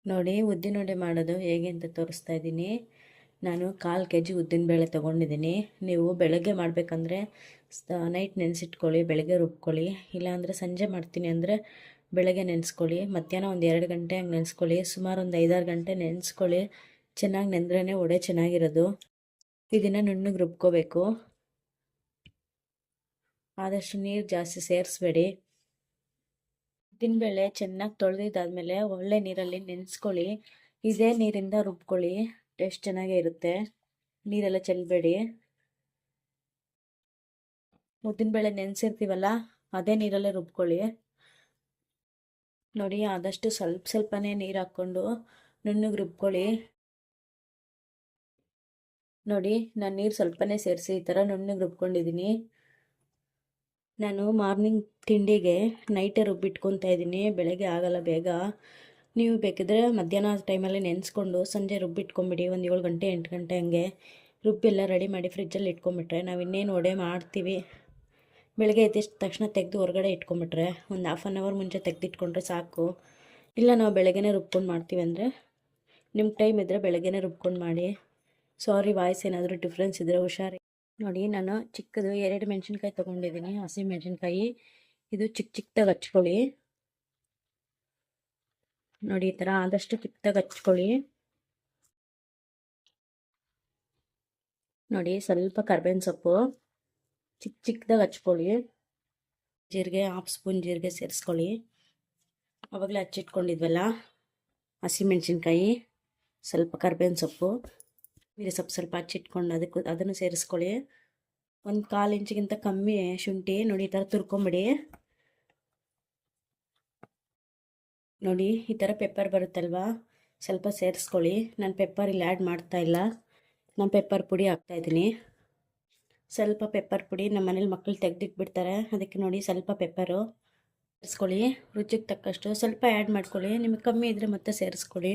ನೋಡಿ ಉದ್ದಿನವಡೆ ಮಾಡೋದು ಹೇಗೆ ಅಂತ ತೋರಿಸ್ತಾ ಇದ್ದೀನಿ. ನಾನು 1/4 kg ಉದ್ದಿನಬೇಳೆ ತೊಗೊಂಡಿದ್ದೀನಿ. ನೀವು ಬೆಳಗ್ಗೆ ಮಾಡಬೇಕಂದ್ರೆ ನೈಟ್ ನೆನೆಸಿಟ್ಕೊಳ್ಳಿ, ಬೆಳಗ್ಗೆ ರುಬ್ಕೊಳ್ಳಿ. ಇಲ್ಲಾಂದರೆ ಸಂಜೆ ಮಾಡ್ತೀನಿ ಅಂದರೆ ಬೆಳಗ್ಗೆ ನೆನೆಸ್ಕೊಳ್ಳಿ. ಮಧ್ಯಾಹ್ನ ಒಂದು 2 ಗಂಟೆ ಹಂಗೆ ನೆನೆಸ್ಕೊಳ್ಳಿ. ಸುಮಾರು ಒಂದು 5-6 ಗಂಟೆ ನೆನೆಸ್ಕೊಳ್ಳಿ. ಚೆನ್ನಾಗಿ ನೆಂದ್ರೇ ವಡೆ ಚೆನ್ನಾಗಿರೋದು. ಇದನ್ನು ನುಣ್ಣಗೆ ರುಬ್ಕೋಬೇಕು. ಆದಷ್ಟು ನೀರು ಜಾಸ್ತಿ ಸೇರಿಸ್ಬೇಡಿ. ಉದ್ದಿನಬೇಳೆ ಚೆನ್ನಾಗಿ ತೊಳೆದಿದ್ದಾದ್ಮೇಲೆ ಒಳ್ಳೆ ನೀರಲ್ಲಿ ನೆನೆಸ್ಕೊಳ್ಳಿ. ಇದೇ ನೀರಿಂದ ರುಬ್ಕೊಳ್ಳಿ, ಟೇಸ್ಟ್ ಚೆನ್ನಾಗೇ ಇರುತ್ತೆ. ನೀರೆಲ್ಲ ಚೆಲ್ಲಬೇಡಿ. ಉದ್ದಿನಬೇಳೆ ನೆನೆಸಿರ್ತೀವಲ್ಲ ಅದೇ ನೀರಲ್ಲೇ ರುಬ್ಕೊಳ್ಳಿ. ನೋಡಿ, ಆದಷ್ಟು ಸ್ವಲ್ಪನೇ ನೀರು ಹಾಕ್ಕೊಂಡು ನುಣ್ಣಗೆ ರುಬ್ಕೊಳ್ಳಿ. ನೋಡಿ, ನಾನು ನೀರು ಸ್ವಲ್ಪನೇ ಸೇರಿಸಿ ಈ ಥರ ನುಣ್ಣಗೆ ರುಬ್ಕೊಂಡಿದ್ದೀನಿ. ನಾನು ಮಾರ್ನಿಂಗ್ ತಿಂಡಿಗೆ ನೈಟೇ ರುಬ್ಬಿಟ್ಕೊತಾ ಇದ್ದೀನಿ, ಬೆಳಗ್ಗೆ ಆಗಲ್ಲ ಬೇಗ. ನೀವು ಬೇಕಿದ್ರೆ ಮಧ್ಯಾಹ್ನ ಟೈಮಲ್ಲಿ ನೆನೆಸ್ಕೊಂಡು ಸಂಜೆ ರುಬ್ಬಿಟ್ಕೊಂಬಿಡಿ. ಒಂದು 7 ಗಂಟೆ 8 ಗಂಟೆ ಹಂಗೆ ರುಬ್ಬೆಲ್ಲ ರೆಡಿ ಮಾಡಿ ಫ್ರಿಜ್ಜಲ್ಲಿ ಇಟ್ಕೊಂಬಿಟ್ರೆ ನಾವು ಇನ್ನೇನು ವಡೆ ಮಾಡ್ತೀವಿ ಬೆಳಗ್ಗೆ ಎದ್ದಿದ ತಕ್ಷಣ ತೆಗೆದು ಹೊರಗಡೆ ಇಟ್ಕೊಂಬಿಟ್ರೆ ಒಂದು 1/2 hour ಮುಂಚೆ ತೆಗೆದಿಟ್ಕೊಂಡ್ರೆ ಸಾಕು. ಇಲ್ಲ ನಾವು ಬೆಳಗ್ಗೆನೇ ರುಬ್ಕೊಂಡು ಮಾಡ್ತೀವಿ ಅಂದರೆ ನಿಮ್ಮ ಟೈಮ್ ಇದ್ದರೆ ಬೆಳಗ್ಗೆನೇ ರುಬ್ಕೊಂಡು ಮಾಡಿ. ಸಾರಿ, ವಾಯ್ಸ್ ಏನಾದರೂ ಡಿಫ್ರೆನ್ಸ್ ಇದ್ದರೆ ಹುಷಾರಿ. ನೋಡಿ, ನಾನು ಚಿಕ್ಕದು 2 ಮೆಣಸಿನ್ಕಾಯಿ ತೊಗೊಂಡಿದ್ದೀನಿ, ಹಸಿ ಮೆಣಸಿನ್ಕಾಯಿ. ಇದು ಚಿಕ್ಕದಾಗಿ ಹಚ್ಕೊಳ್ಳಿ. ನೋಡಿ, ಈ ಥರ ಆದಷ್ಟು ಚಿಕ್ಕದಾಗಿ ಹಚ್ಕೊಳ್ಳಿ. ನೋಡಿ, ಸ್ವಲ್ಪ ಕರ್ಬೇವಿನ ಸೊಪ್ಪು ಚಿಕ್ಕದಾಗಿ ಹಚ್ಕೊಳ್ಳಿ. ಜೀರಿಗೆ 1/2 ಸ್ಪೂನ್ ಜೀರಿಗೆ ಸೇರಿಸ್ಕೊಳ್ಳಿ. ಆವಾಗಲೇ ಹಚ್ಚಿಟ್ಕೊಂಡಿದ್ವಲ್ಲ ಹಸಿ ಮೆಣಸಿನ್ಕಾಯಿ, ಸ್ವಲ್ಪ ಕರ್ಬೇವಿನ ಸೊಪ್ಪು, ನೀರು ಸ್ವಲ್ಪ ಹಚ್ಚಿಟ್ಕೊಂಡು ಅದನ್ನು ಸೇರಿಸ್ಕೊಳ್ಳಿ. ಒಂದು 1/4 ಇಂಚಿಗಿಂತ ಕಮ್ಮಿ ಶುಂಠಿ ನೋಡಿ ಈ ಥರ ತುರ್ಕೊಂಬಿಡಿ. ನೋಡಿ, ಈ ಥರ ಪೆಪ್ಪರ್ ಬರುತ್ತಲ್ವಾ, ಸ್ವಲ್ಪ ಸೇರಿಸ್ಕೊಳ್ಳಿ. ನಾನು ಪೆಪ್ಪರ್ ಇಲ್ಲಿ ಆ್ಯಡ್ ಮಾಡ್ತಾಯಿಲ್ಲ, ನಾನು ಪೆಪ್ಪರ್ ಪುಡಿ ಹಾಕ್ತಾಯಿದ್ದೀನಿ. ಸ್ವಲ್ಪ ಪೆಪ್ಪರ್ ಪುಡಿ ನಮ್ಮ ಮನೇಲಿ ಮಕ್ಕಳು ತೆಗೆದಿಟ್ಬಿಡ್ತಾರೆ, ಅದಕ್ಕೆ ನೋಡಿ ಸ್ವಲ್ಪ ಪೆಪ್ಪರು ಸೇರಿಸ್ಕೊಳ್ಳಿ. ರುಚಿಗೆ ತಕ್ಕಷ್ಟು ಸ್ವಲ್ಪ ಆ್ಯಡ್ ಮಾಡ್ಕೊಳ್ಳಿ, ನಿಮಗೆ ಕಮ್ಮಿ ಇದ್ದರೆ ಮತ್ತೆ ಸೇರಿಸ್ಕೊಳ್ಳಿ.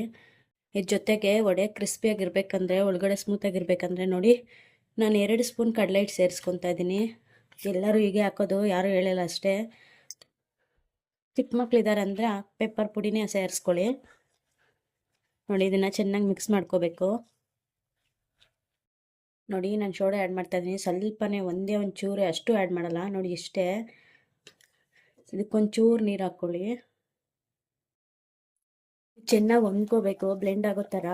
ಇದ್ರ ಜೊತೆಗೆ ವಡೆ ಕ್ರಿಸ್ಪಿಯಾಗಿರ್ಬೇಕಂದ್ರೆ, ಒಳಗಡೆ ಸ್ಮೂತಾಗಿರ್ಬೇಕಂದ್ರೆ ನೋಡಿ ನಾನು 2 ಸ್ಪೂನ್ ಕಡಲೆ ಹಿಟ್ಟು ಸೇರಿಸ್ಕೊತಾ ಇದ್ದೀನಿ. ಎಲ್ಲರೂ ಹೀಗೆ ಹಾಕೋದು, ಯಾರೂ ಹೇಳಲ್ಲ ಅಷ್ಟೇ. ಚಿಕ್ಕ ಮಕ್ಕಳಿದ್ದಾರೆ ಅಂದರೆ ಪೆಪ್ಪರ್ ಪುಡಿನೇ ಸೇರಿಸ್ಕೊಳ್ಳಿ. ನೋಡಿ, ಇದನ್ನು ಚೆನ್ನಾಗಿ ಮಿಕ್ಸ್ ಮಾಡ್ಕೋಬೇಕು. ನೋಡಿ, ನಾನು ಸೋಡಾ ಆ್ಯಡ್ ಮಾಡ್ತಾಯಿದ್ದೀನಿ ಸ್ವಲ್ಪನೇ, ಒಂಚೂರು, ಅಷ್ಟು ಆ್ಯಡ್ ಮಾಡಲ್ಲ. ನೋಡಿ ಇಷ್ಟೇ. ಇದಕ್ಕೊಂಚೂರು ನೀರು ಹಾಕ್ಕೊಳ್ಳಿ. ಚೆನ್ನಾಗಿ ಹೊಂದ್ಕೋಬೇಕು, ಬ್ಲೆಂಡ್ ಆಗೋ ಥರ.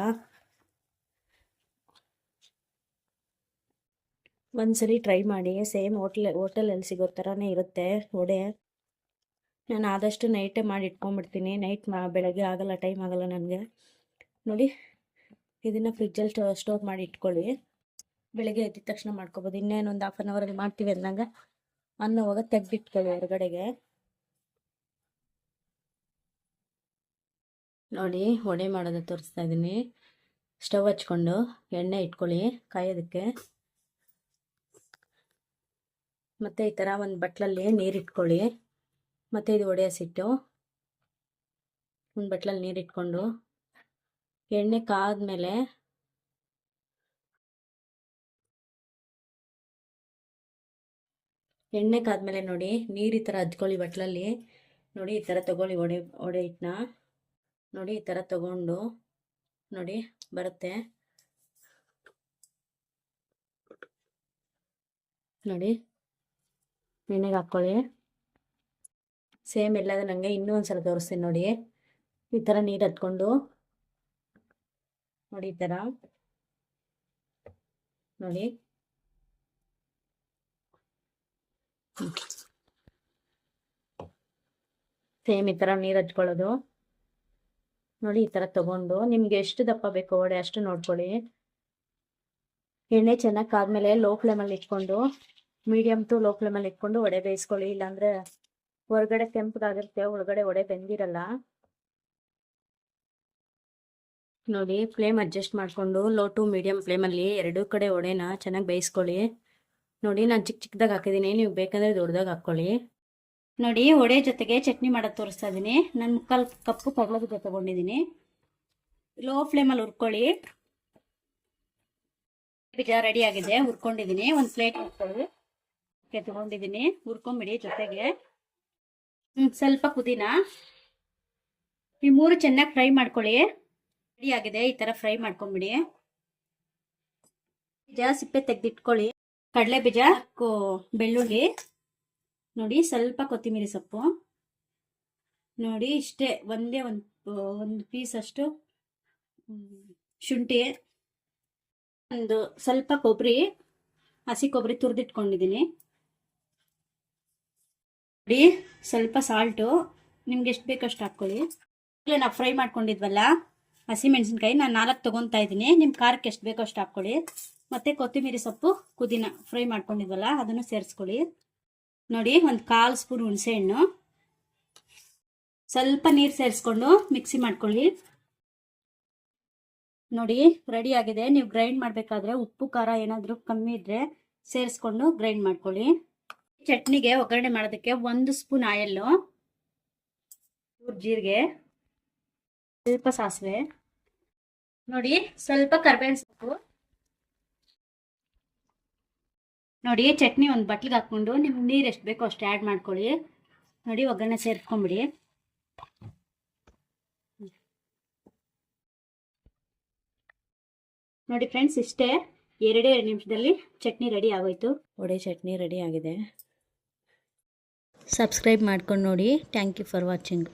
ಒಂದ್ಸರಿ ಟ್ರೈ ಮಾಡಿ, ಸೇಮ್ ಹೋಟೆಲಲ್ಲಿ ಸಿಗೋ ಥರನೇ ಇರುತ್ತೆ ವಡೆ. ನಾನು ಆದಷ್ಟು ನೈಟೇ ಮಾಡಿ ಇಟ್ಕೊಂಡ್ಬಿಡ್ತೀನಿ. ಬೆಳಗ್ಗೆ ಆಗಲ್ಲ, ಟೈಮ್ ಆಗಲ್ಲ ನನಗೆ. ನೋಡಿ, ಇದನ್ನು ಫ್ರಿಜ್ಜಲ್ಲಿ ಸ್ಟೋರ್ ಮಾಡಿ ಇಟ್ಕೊಳ್ಳಿ. ಬೆಳಗ್ಗೆ ಎದ್ದಿದ ತಕ್ಷಣ ಮಾಡ್ಕೊಬೋದು. ಇನ್ನೇನು ಒಂದು 1/2 hour ಮಾಡ್ತೀವಿ ಅಂದಾಗ ಅನ್ನೋವಾಗ ತೆಗೆದಿಟ್ಕೊಳ್ಳಿ ಹೊರಗಡೆಗೆ. ನೋಡಿ, ವಡೆ ಮಾಡೋದು ತೋರಿಸ್ತಾ ಇದ್ದೀನಿ. ಸ್ಟವ್ ಹಚ್ಕೊಂಡು ಎಣ್ಣೆ ಇಟ್ಕೊಳ್ಳಿ ಕಾಯೋದಕ್ಕೆ. ಮತ್ತು ಈ ಥರ ಒಂದು ಬಟ್ಲಲ್ಲಿ ನೀರು ಇಟ್ಕೊಳ್ಳಿ. ಮತ್ತು ಇದು ವಡೆ ಹಸಿಟ್ಟು ಒಂದು ಬಟ್ಲಲ್ಲಿ ನೀರು ಇಟ್ಕೊಂಡು ಎಣ್ಣೆ ಕಾದ್ಮೇಲೆ ನೋಡಿ ನೀರು ಈ ಥರ ಹದ್ಕೊಳ್ಳಿ ಬಟ್ಲಲ್ಲಿ. ನೋಡಿ, ಈ ಥರ ತೊಗೊಳ್ಳಿ ವಡೆ ಹಿಟ್ಟನ್ನ. ನೋಡಿ, ಈ ಥರ ತೊಗೊಂಡು ನೋಡಿ ಬರುತ್ತೆ. ನೋಡಿ, ಎಣ್ಣೆಗೆ ಹಾಕ್ಕೊಳ್ಳಿ. ಸೇಮ್ ಎಲ್ಲದ ನನಗೆ ಇನ್ನೂ ಒಂದು ಸಲ ತೋರಿಸ್ತೀನಿ. ನೋಡಿ, ಈ ಥರ ನೀರು ಹತ್ಕೊಂಡು ನೋಡಿ, ಈ ಥರ ನೋಡಿ. ಸೇಮ್ ಈ ಥರ ನೀರು ಹಚ್ಕೊಳ್ಳೋದು. ನೋಡಿ, ಈ ಥರ ತೊಗೊಂಡು ನಿಮಗೆ ಎಷ್ಟು ದಪ್ಪ ಬೇಕೋ ವಡೆ ಅಷ್ಟು ನೋಡ್ಕೊಳ್ಳಿ. ಎಣ್ಣೆ ಚೆನ್ನಾಗಿ ಕಾದ್ಮೇಲೆ ಲೋ ಫ್ಲೇಮಲ್ಲಿ ಇಟ್ಕೊಂಡು, ಮೀಡಿಯಮ್ ಟು ಲೋ ಫ್ಲೇಮಲ್ಲಿ ಇಟ್ಕೊಂಡು ವಡೆ ಬೇಯಿಸ್ಕೊಳ್ಳಿ. ಇಲ್ಲಾಂದರೆ ಹೊರಗಡೆ ಕೆಂಪಗಾಗಿರುತ್ತೆ, ಒಳಗಡೆ ವಡೆ ಬೆಂದಿರಲ್ಲ. ನೋಡಿ, ಫ್ಲೇಮ್ ಅಡ್ಜಸ್ಟ್ ಮಾಡಿಕೊಂಡು ಲೋ ಟು ಮೀಡಿಯಮ್ ಫ್ಲೇಮಲ್ಲಿ 2 ಕಡೆ ವಡೆನ ಚೆನ್ನಾಗಿ ಬೇಯಿಸ್ಕೊಳ್ಳಿ. ನೋಡಿ, ನಾನು ಚಿಕ್ಕದಾಗಿ ಹಾಕಿದ್ದೀನಿ, ನೀವು ಬೇಕಂದರೆ ದೊಡ್ಡದಾಗಿ ಹಾಕ್ಕೊಳ್ಳಿ. ನೋಡಿ, ವಡೆ ಜೊತೆಗೆ ಚಟ್ನಿ ಮಾಡೋದು ತೋರಿಸ್ತಾ ಇದ್ದೀನಿ. ನಾನು 1/4 ಕಪ್ಪು ಕಡಲೆಬೀಜ ತೊಗೊಂಡಿದ್ದೀನಿ. ಲೋ ಫ್ಲೇಮಲ್ಲಿ ಹುರ್ಕೊಳ್ಳಿ. ಬೀಜ ರೆಡಿ ಆಗಿದೆ, ಹುರ್ಕೊಂಡಿದ್ದೀನಿ. ಒಂದು ಪ್ಲೇಟ್ ಇಟ್ಕೊಳ್ಳಿ. ತೊಗೊಂಡಿದ್ದೀನಿ, ಹುರ್ಕೊಂಬಿಡಿ. ಜೊತೆಗೆ ಸ್ವಲ್ಪ ಪುದೀನ. ಈ 3 ಚೆನ್ನಾಗಿ ಫ್ರೈ ಮಾಡ್ಕೊಳ್ಳಿ. ರೆಡಿ ಆಗಿದೆ. ಈ ಥರ ಫ್ರೈ ಮಾಡ್ಕೊಂಬಿಡಿ. ಬೀಜ ಸಿಪ್ಪೆ ತೆಗೆದಿಟ್ಕೊಳ್ಳಿ. ಕಡಲೆ ಬೀಜ, ಬೆಳ್ಳುಳ್ಳಿ ನೋಡಿ, ಸ್ವಲ್ಪ ಕೊತ್ತಂಬರಿ ಸೊಪ್ಪು ನೋಡಿ, ಇಷ್ಟೇ ಒಂದೇ ಒಂದು ಪೀಸ್ ಅಷ್ಟು ಶುಂಠಿ, ಒಂದು ಸ್ವಲ್ಪ ಕೊಬ್ಬರಿ, ಹಸಿ ಕೊಬ್ಬರಿ ತುರಿದಿಟ್ಕೊಂಡಿದ್ದೀನಿ ನೋಡಿ, ಸ್ವಲ್ಪ ಸಾಲ್ಟು, ನಿಮ್ಗೆ ಎಷ್ಟು ಬೇಕಷ್ಟು ಹಾಕ್ಕೊಳ್ಳಿ. ನಾವು ಫ್ರೈ ಮಾಡ್ಕೊಂಡಿದ್ವಲ್ಲ ಹಸಿ ಮೆಣಸಿನ್ಕಾಯಿ, ನಾನು 4 ತೊಗೊತಾ ಇದ್ದೀನಿ. ನಿಮ್ಮ ಖಾರಕ್ಕೆ ಎಷ್ಟು ಬೇಕೋ ಅಷ್ಟು ಹಾಕ್ಕೊಳ್ಳಿ. ಮತ್ತು ಕೊತ್ತಂಬರಿ ಸೊಪ್ಪು, ಪುದೀನ ಫ್ರೈ ಮಾಡ್ಕೊಂಡಿದ್ವಲ್ಲ ಅದನ್ನು ಸೇರಿಸ್ಕೊಳ್ಳಿ. ನೋಡಿ, ಒಂದು 1/4 ಸ್ಪೂನ್ ಹುಣಸೆಹಣ್ಣು, ಸ್ವಲ್ಪ ನೀರು ಸೇರಿಸ್ಕೊಂಡು ಮಿಕ್ಸಿ ಮಾಡ್ಕೊಳ್ಳಿ. ನೋಡಿ, ರೆಡಿ ಆಗಿದೆ. ನೀವು ಗ್ರೈಂಡ್ ಮಾಡಬೇಕಾದ್ರೆ ಉಪ್ಪು ಖಾರ ಏನಾದರೂ ಕಮ್ಮಿ ಇದ್ದರೆ ಸೇರಿಸ್ಕೊಂಡು ಗ್ರೈಂಡ್ ಮಾಡ್ಕೊಳ್ಳಿ. ಚಟ್ನಿಗೆ ಒಗ್ಗರಣೆ ಮಾಡೋದಕ್ಕೆ 1 ಸ್ಪೂನ್ ಆಯಿಲ್ಲು, ಜೀರಿಗೆ, ಸ್ವಲ್ಪ ಸಾಸಿವೆ ನೋಡಿ, ಸ್ವಲ್ಪ ಕರಿಬೇವಿನ ಸೊಪ್ಪು ನೋಡಿ. ಚಟ್ನಿ ಒಂದು ಬಟ್ಲಿಗೆ ಹಾಕ್ಕೊಂಡು ನಿಮ್ಗೆ ನೀರು ಎಷ್ಟು ಬೇಕೋ ಅಷ್ಟು ಆ್ಯಡ್ ಮಾಡ್ಕೊಳ್ಳಿ. ನೋಡಿ, ಒಗ್ಗರಣೆ ಸೇರಿಸ್ಕೊಂಬಿಡಿ. ನೋಡಿ ಫ್ರೆಂಡ್ಸ್, ಇಷ್ಟೇ 2 ನಿಮಿಷದಲ್ಲಿ ಚಟ್ನಿ ರೆಡಿ ಆಗೋಯ್ತು. ವಡೆ ಚಟ್ನಿ ರೆಡಿ ಆಗಿದೆ. ಸಬ್ಸ್ಕ್ರೈಬ್ ಮಾಡ್ಕೊಂಡು ನೋಡಿ. Thank you for watching.